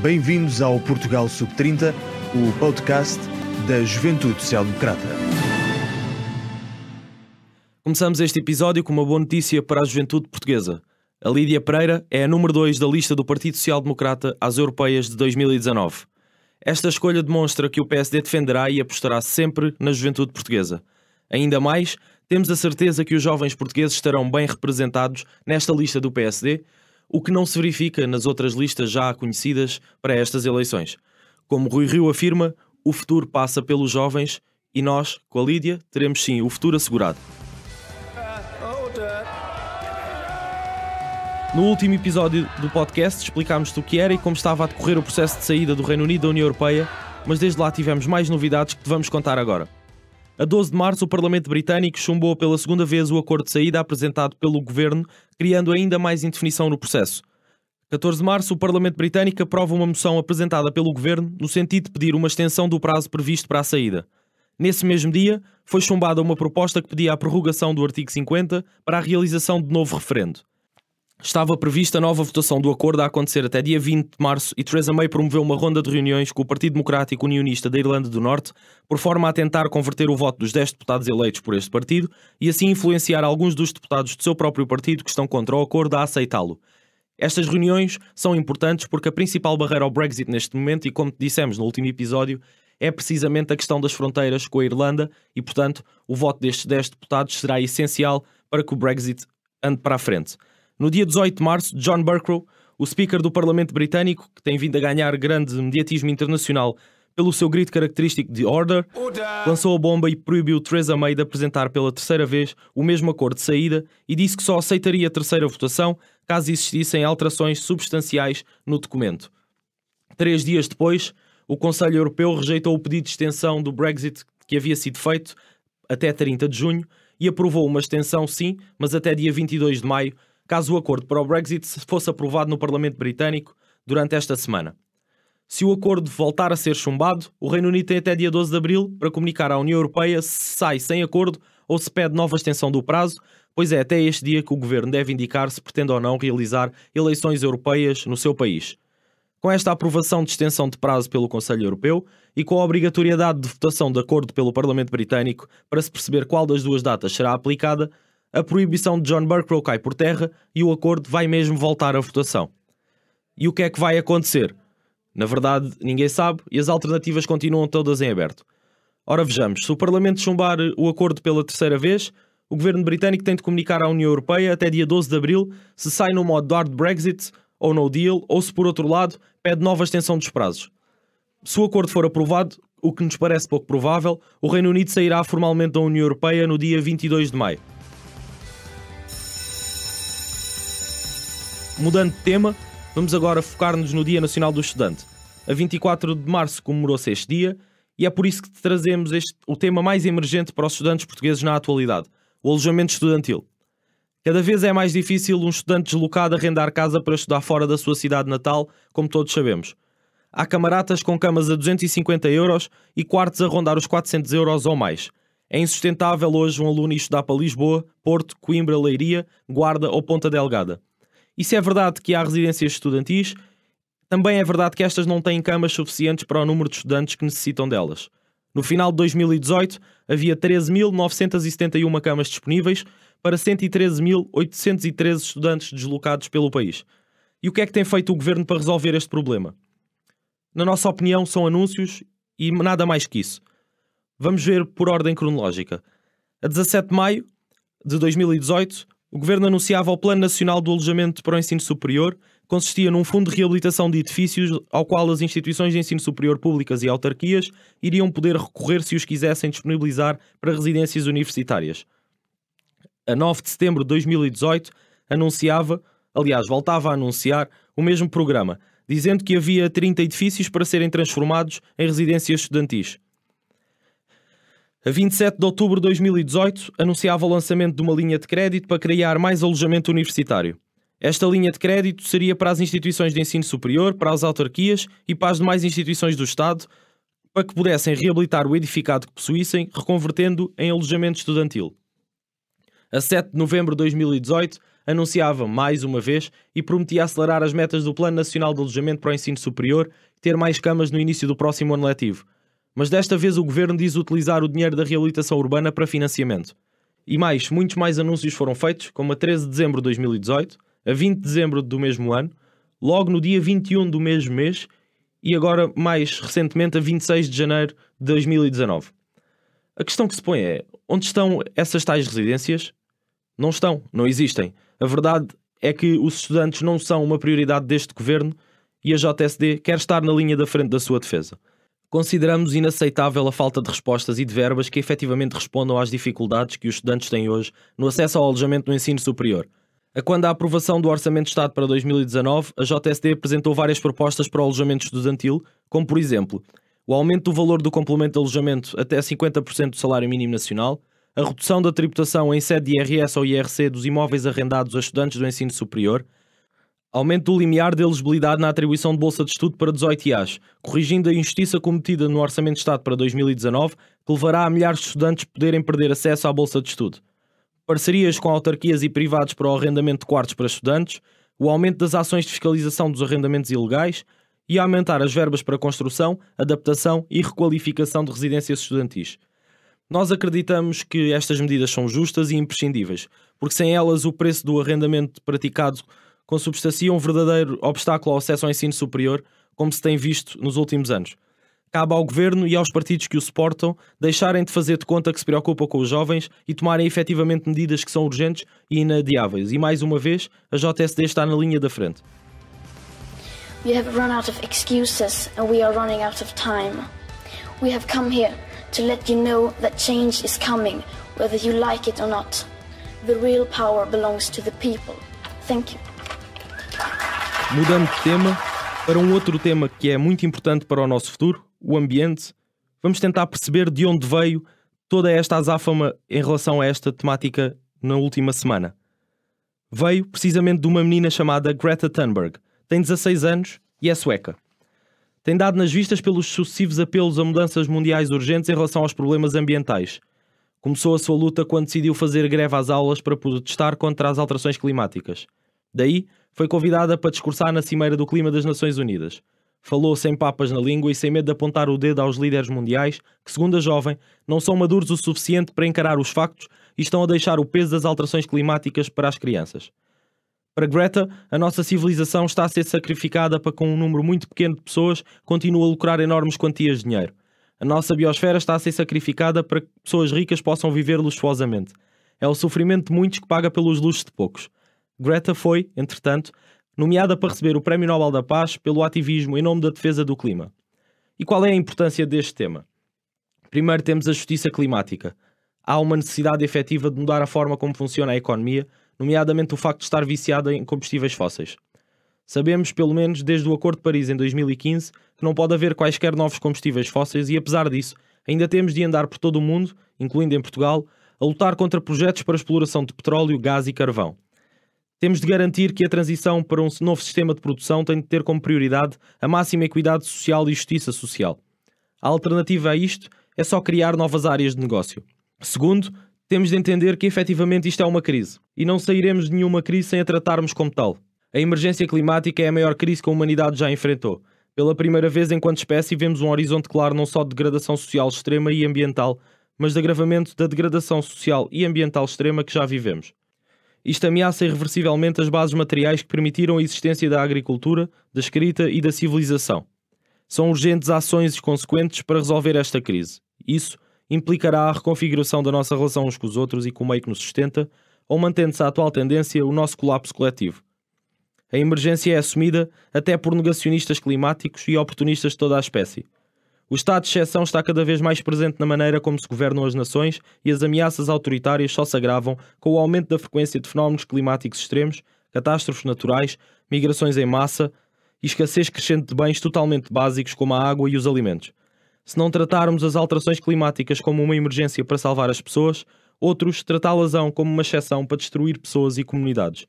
Bem-vindos ao Portugal Sub-30, o podcast da Juventude Social Democrata. Começamos este episódio com uma boa notícia para a juventude portuguesa. A Lídia Pereira é a número 2 da lista do Partido Social Democrata às Europeias de 2019. Esta escolha demonstra que o PSD defenderá e apostará sempre na juventude portuguesa. Ainda mais, temos a certeza que os jovens portugueses estarão bem representados nesta lista do PSD, o que não se verifica nas outras listas já conhecidas para estas eleições. Como Rui Rio afirma, o futuro passa pelos jovens e nós, com a Lídia, teremos sim o futuro assegurado. No último episódio do podcast explicámos-te o que era e como estava a decorrer o processo de saída do Reino Unido da União Europeia, mas desde lá tivemos mais novidades que te vamos contar agora. A 12 de março, o Parlamento Britânico chumbou pela segunda vez o acordo de saída apresentado pelo Governo, criando ainda mais indefinição no processo. 14 de março, o Parlamento Britânico aprova uma moção apresentada pelo Governo no sentido de pedir uma extensão do prazo previsto para a saída. Nesse mesmo dia, foi chumbada uma proposta que pedia a prorrogação do artigo 50 para a realização de novo referendo. Estava prevista a nova votação do acordo a acontecer até dia 20 de março e Theresa May promoveu uma ronda de reuniões com o Partido Democrático Unionista da Irlanda do Norte, por forma a tentar converter o voto dos 10 deputados eleitos por este partido e assim influenciar alguns dos deputados do seu próprio partido que estão contra o acordo a aceitá-lo. Estas reuniões são importantes porque a principal barreira ao Brexit neste momento, e como te dissemos no último episódio, é precisamente a questão das fronteiras com a Irlanda e, portanto, o voto destes 10 deputados será essencial para que o Brexit ande para a frente. No dia 18 de março, John Bercow, o Speaker do Parlamento Britânico, que tem vindo a ganhar grande mediatismo internacional pelo seu grito característico de Order, lançou a bomba e proibiu Theresa May de apresentar pela terceira vez o mesmo acordo de saída e disse que só aceitaria a terceira votação caso existissem alterações substanciais no documento. 3 dias depois, o Conselho Europeu rejeitou o pedido de extensão do Brexit que havia sido feito até 30 de junho e aprovou uma extensão, sim, mas até dia 22 de maio, caso o acordo para o Brexit fosse aprovado no Parlamento Britânico durante esta semana. Se o acordo voltar a ser chumbado, o Reino Unido tem até dia 12 de abril para comunicar à União Europeia se sai sem acordo ou se pede nova extensão do prazo, pois é até este dia que o Governo deve indicar se pretende ou não realizar eleições europeias no seu país. Com esta aprovação de extensão de prazo pelo Conselho Europeu e com a obrigatoriedade de votação de acordo pelo Parlamento Britânico para se perceber qual das duas datas será aplicada, a proibição de John Bercow cai por terra e o acordo vai mesmo voltar à votação. E o que é que vai acontecer? Na verdade, ninguém sabe e as alternativas continuam todas em aberto. Ora vejamos, se o Parlamento chumbar o acordo pela terceira vez, o Governo britânico tem de comunicar à União Europeia até dia 12 de abril se sai no modo hard Brexit ou no deal, ou se por outro lado pede nova extensão dos prazos. Se o acordo for aprovado, o que nos parece pouco provável, o Reino Unido sairá formalmente da União Europeia no dia 22 de maio. Mudando de tema, vamos agora focar-nos no Dia Nacional do Estudante. A 24 de março comemorou-se este dia e é por isso que te trazemos o tema mais emergente para os estudantes portugueses na atualidade, o alojamento estudantil. Cada vez é mais difícil um estudante deslocado arrendar casa para estudar fora da sua cidade natal, como todos sabemos. Há camaratas com camas a 250 euros e quartos a rondar os 400 euros ou mais. É insustentável hoje um aluno ir estudar para Lisboa, Porto, Coimbra, Leiria, Guarda ou Ponta Delgada. E se é verdade que há residências estudantis, também é verdade que estas não têm camas suficientes para o número de estudantes que necessitam delas. No final de 2018, havia 13.971 camas disponíveis para 113.813 estudantes deslocados pelo país. E o que é que tem feito o Governo para resolver este problema? Na nossa opinião, são anúncios e nada mais que isso. Vamos ver por ordem cronológica. A 17 de maio de 2018, o Governo anunciava o Plano Nacional do Alojamento para o Ensino Superior, que consistia num fundo de reabilitação de edifícios ao qual as instituições de ensino superior públicas e autarquias iriam poder recorrer se os quisessem disponibilizar para residências universitárias. A 9 de setembro de 2018, voltava a anunciar o mesmo programa, dizendo que havia 30 edifícios para serem transformados em residências estudantis. A 27 de outubro de 2018, anunciava o lançamento de uma linha de crédito para criar mais alojamento universitário. Esta linha de crédito seria para as instituições de ensino superior, para as autarquias e para as demais instituições do Estado, para que pudessem reabilitar o edificado que possuíssem, reconvertendo em alojamento estudantil. A 7 de novembro de 2018, anunciava mais uma vez e prometia acelerar as metas do Plano Nacional de Alojamento para o Ensino Superior e ter mais camas no início do próximo ano letivo. Mas desta vez o Governo diz utilizar o dinheiro da reabilitação urbana para financiamento. E muitos mais anúncios foram feitos, como a 13 de dezembro de 2018, a 20 de dezembro do mesmo ano, logo no dia 21 do mesmo mês e agora, mais recentemente, a 26 de janeiro de 2019. A questão que se põe é, onde estão essas tais residências? Não estão, não existem. A verdade é que os estudantes não são uma prioridade deste Governo e a JSD quer estar na linha da frente da sua defesa. Consideramos inaceitável a falta de respostas e de verbas que efetivamente respondam às dificuldades que os estudantes têm hoje no acesso ao alojamento no ensino superior. Quando a aprovação do Orçamento de Estado para 2019, a JSD apresentou várias propostas para o alojamento estudantil, como por exemplo, o aumento do valor do complemento de alojamento até 50% do salário mínimo nacional, a redução da tributação em sede de IRS ou IRC dos imóveis arrendados a estudantes do ensino superior, aumento do limiar de elegibilidade na atribuição de bolsa de estudo para 18 IAs, corrigindo a injustiça cometida no Orçamento de Estado para 2019, que levará a milhares de estudantes poderem perder acesso à bolsa de estudo. Parcerias com autarquias e privados para o arrendamento de quartos para estudantes, o aumento das ações de fiscalização dos arrendamentos ilegais e aumentar as verbas para construção, adaptação e requalificação de residências estudantis. Nós acreditamos que estas medidas são justas e imprescindíveis, porque sem elas o preço do arrendamento praticado consubstancia um verdadeiro obstáculo ao acesso ao ensino superior, como se tem visto nos últimos anos. Cabe ao Governo e aos partidos que o suportam deixarem de fazer de conta que se preocupam com os jovens e tomarem efetivamente medidas que são urgentes e inadiáveis. E mais uma vez, a JSD está na linha da frente. We have run out of excuses and we are running out of time. We have come here to let you know that change is coming, whether you like it or not. The real power belongs to the people. Thank you. Mudando de tema, para um outro tema que é muito importante para o nosso futuro, o ambiente, vamos tentar perceber de onde veio toda esta azáfama em relação a esta temática na última semana. Veio precisamente de uma menina chamada Greta Thunberg. Tem 16 anos e é sueca. Tem dado nas vistas pelos sucessivos apelos a mudanças mundiais urgentes em relação aos problemas ambientais. Começou a sua luta quando decidiu fazer greve às aulas para protestar contra as alterações climáticas. Daí, foi convidada para discursar na Cimeira do Clima das Nações Unidas. Falou sem papas na língua e sem medo de apontar o dedo aos líderes mundiais que, segundo a jovem, não são maduros o suficiente para encarar os factos e estão a deixar o peso das alterações climáticas para as crianças. Para Greta, a nossa civilização está a ser sacrificada para que um número muito pequeno de pessoas continue a lucrar enormes quantias de dinheiro. A nossa biosfera está a ser sacrificada para que pessoas ricas possam viver luxuosamente. É o sofrimento de muitos que paga pelos luxos de poucos. Greta foi, entretanto, nomeada para receber o Prémio Nobel da Paz pelo ativismo em nome da defesa do clima. E qual é a importância deste tema? Primeiro temos a justiça climática. Há uma necessidade efetiva de mudar a forma como funciona a economia, nomeadamente o facto de estar viciada em combustíveis fósseis. Sabemos, pelo menos desde o Acordo de Paris em 2015, que não pode haver quaisquer novos combustíveis fósseis e, apesar disso, ainda temos de andar por todo o mundo, incluindo em Portugal, a lutar contra projetos para a exploração de petróleo, gás e carvão. Temos de garantir que a transição para um novo sistema de produção tem de ter como prioridade a máxima equidade social e justiça social. A alternativa a isto é só criar novas áreas de negócio. Segundo, temos de entender que efetivamente isto é uma crise, e não sairemos de nenhuma crise sem a tratarmos como tal. A emergência climática é a maior crise que a humanidade já enfrentou. Pela primeira vez enquanto espécie vemos um horizonte claro não só de degradação social extrema e ambiental, mas de agravamento da degradação social e ambiental extrema que já vivemos. Isto ameaça irreversivelmente as bases materiais que permitiram a existência da agricultura, da escrita e da civilização. São urgentes ações consequentes para resolver esta crise. Isso implicará a reconfiguração da nossa relação uns com os outros e com o meio que nos sustenta, ou mantendo-se a atual tendência, o nosso colapso coletivo. A emergência é assumida até por negacionistas climáticos e oportunistas de toda a espécie. O estado de exceção está cada vez mais presente na maneira como se governam as nações e as ameaças autoritárias só se agravam com o aumento da frequência de fenómenos climáticos extremos, catástrofes naturais, migrações em massa e escassez crescente de bens totalmente básicos como a água e os alimentos. Se não tratarmos as alterações climáticas como uma emergência para salvar as pessoas, outros tratá-las-ão como uma exceção para destruir pessoas e comunidades.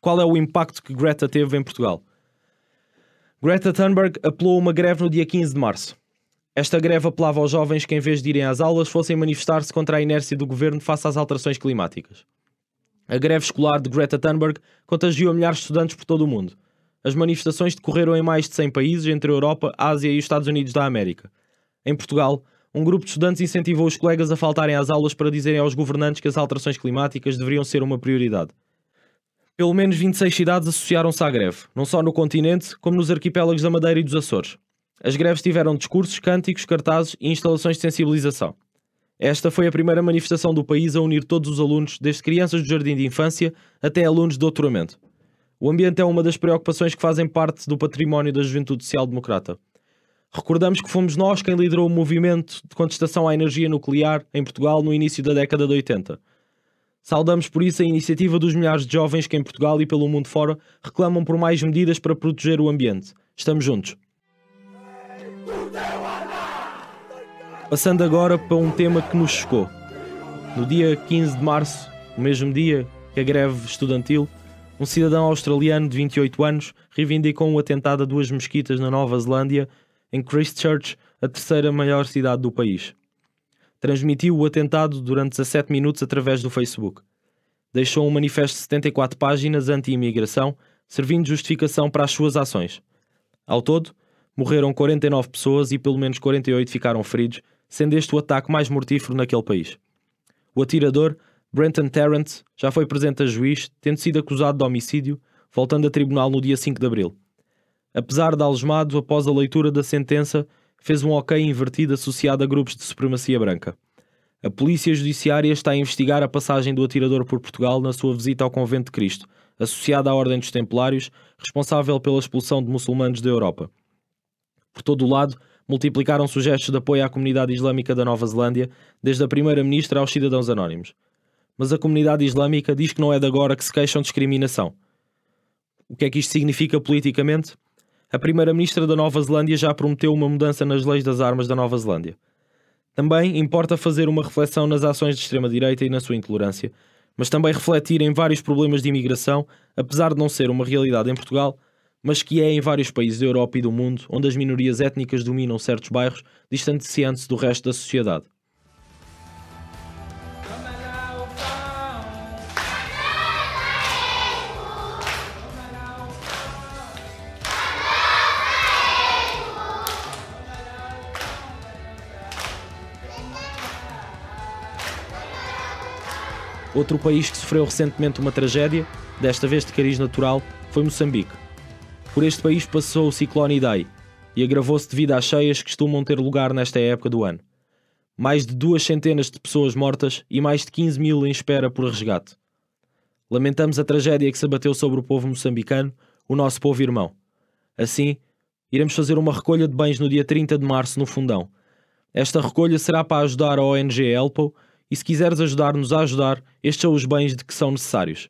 Qual é o impacto que Greta teve em Portugal? Greta Thunberg apelou uma greve no dia 15 de março. Esta greve apelava aos jovens que, em vez de irem às aulas, fossem manifestar-se contra a inércia do governo face às alterações climáticas. A greve escolar de Greta Thunberg contagiou milhares de estudantes por todo o mundo. As manifestações decorreram em mais de 100 países, entre a Europa, a Ásia e os Estados Unidos da América. Em Portugal, um grupo de estudantes incentivou os colegas a faltarem às aulas para dizerem aos governantes que as alterações climáticas deveriam ser uma prioridade. Pelo menos 26 cidades associaram-se à greve, não só no continente, como nos arquipélagos da Madeira e dos Açores. As greves tiveram discursos, cânticos, cartazes e instalações de sensibilização. Esta foi a primeira manifestação do país a unir todos os alunos, desde crianças do jardim de infância até alunos de doutoramento. O ambiente é uma das preocupações que fazem parte do património da Juventude Social-Democrata. Recordamos que fomos nós quem liderou o movimento de contestação à energia nuclear em Portugal no início da década de 80. Saudamos por isso a iniciativa dos milhares de jovens que em Portugal e pelo mundo fora reclamam por mais medidas para proteger o ambiente. Estamos juntos. Passando agora para um tema que nos chocou. No dia 15 de março, o mesmo dia que a greve estudantil, um cidadão australiano de 28 anos reivindicou um atentado a 2 mesquitas na Nova Zelândia, em Christchurch, a terceira maior cidade do país. Transmitiu o atentado durante 17 minutos através do Facebook. Deixou um manifesto de 74 páginas anti-imigração, servindo de justificação para as suas ações. Ao todo, morreram 49 pessoas e pelo menos 48 ficaram feridos, sendo este o ataque mais mortífero naquele país. O atirador, Brenton Tarrant, já foi presente a juiz, tendo sido acusado de homicídio, voltando a tribunal no dia 5 de abril. Apesar de algemado, após a leitura da sentença, fez um ok invertido associado a grupos de supremacia branca. A Polícia Judiciária está a investigar a passagem do atirador por Portugal na sua visita ao Convento de Cristo, associada à Ordem dos Templários, responsável pela expulsão de muçulmanos da Europa. Por todo o lado, multiplicaram-se os gestos de apoio à comunidade islâmica da Nova Zelândia, desde a Primeira-Ministra aos cidadãos anónimos. Mas a comunidade islâmica diz que não é de agora que se queixam de discriminação. O que é que isto significa politicamente? A Primeira-Ministra da Nova Zelândia já prometeu uma mudança nas leis das armas da Nova Zelândia. Também importa fazer uma reflexão nas ações de extrema-direita e na sua intolerância, mas também refletir em vários problemas de imigração, apesar de não ser uma realidade em Portugal, mas que é em vários países da Europa e do mundo, onde as minorias étnicas dominam certos bairros, distanciando-se do resto da sociedade. Outro país que sofreu recentemente uma tragédia, desta vez de cariz natural, foi Moçambique. Por este país passou o ciclone Idai e agravou-se devido às cheias que costumam ter lugar nesta época do ano. Mais de 200 de pessoas mortas e mais de 15 mil em espera por resgate. Lamentamos a tragédia que se abateu sobre o povo moçambicano, o nosso povo irmão. Assim, iremos fazer uma recolha de bens no dia 30 de março no Fundão. Esta recolha será para ajudar a ONG Helpo e se quiseres ajudar-nos a ajudar, estes são os bens de que são necessários.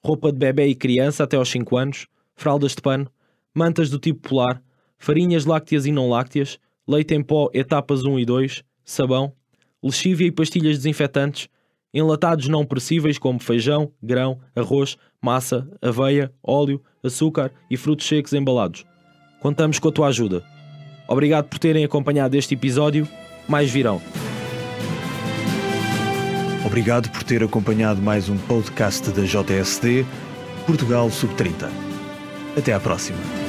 Roupa de bebê e criança até aos 5 anos, fraldas de pano, mantas do tipo polar, farinhas lácteas e não lácteas, leite em pó etapas 1 e 2, sabão, lexívia e pastilhas desinfetantes, enlatados não perecíveis como feijão, grão, arroz, massa, aveia, óleo, açúcar e frutos secos embalados. Contamos com a tua ajuda. Obrigado por terem acompanhado este episódio. Mais virão. Obrigado por ter acompanhado mais um podcast da JSD Portugal Sub 30. Até à próxima.